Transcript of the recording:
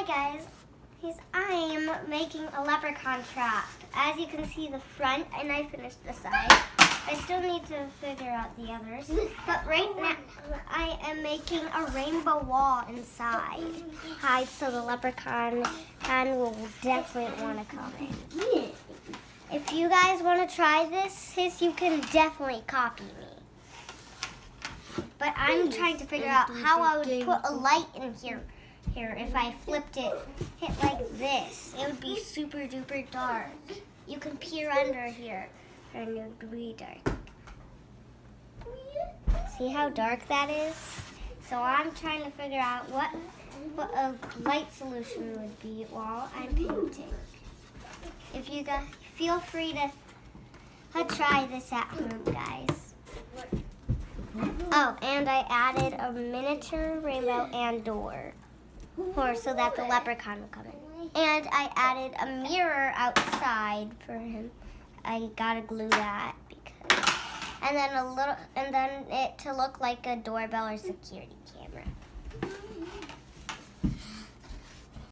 guys, I'm making a leprechaun trap. As you can see the front, and I finished the side. I still need to figure out the others. But right now, I am making a rainbow wall inside. Hide so the leprechaun will definitely want to come in. If you guys want to try this, you can definitely copy me. But I'm trying to figure out how I would put a light in here. If I flipped it like this, it would be super duper dark. You can peer under here and it would be dark. See how dark that is? So I'm trying to figure out what a light solution would be while I'm painting. If you guys feel free to try this at home, guys. Oh, and I added a miniature rainbow and door. So that the leprechaun will come in. And I added a mirror outside for him. I gotta glue that because, and then it to look like a doorbell or security camera.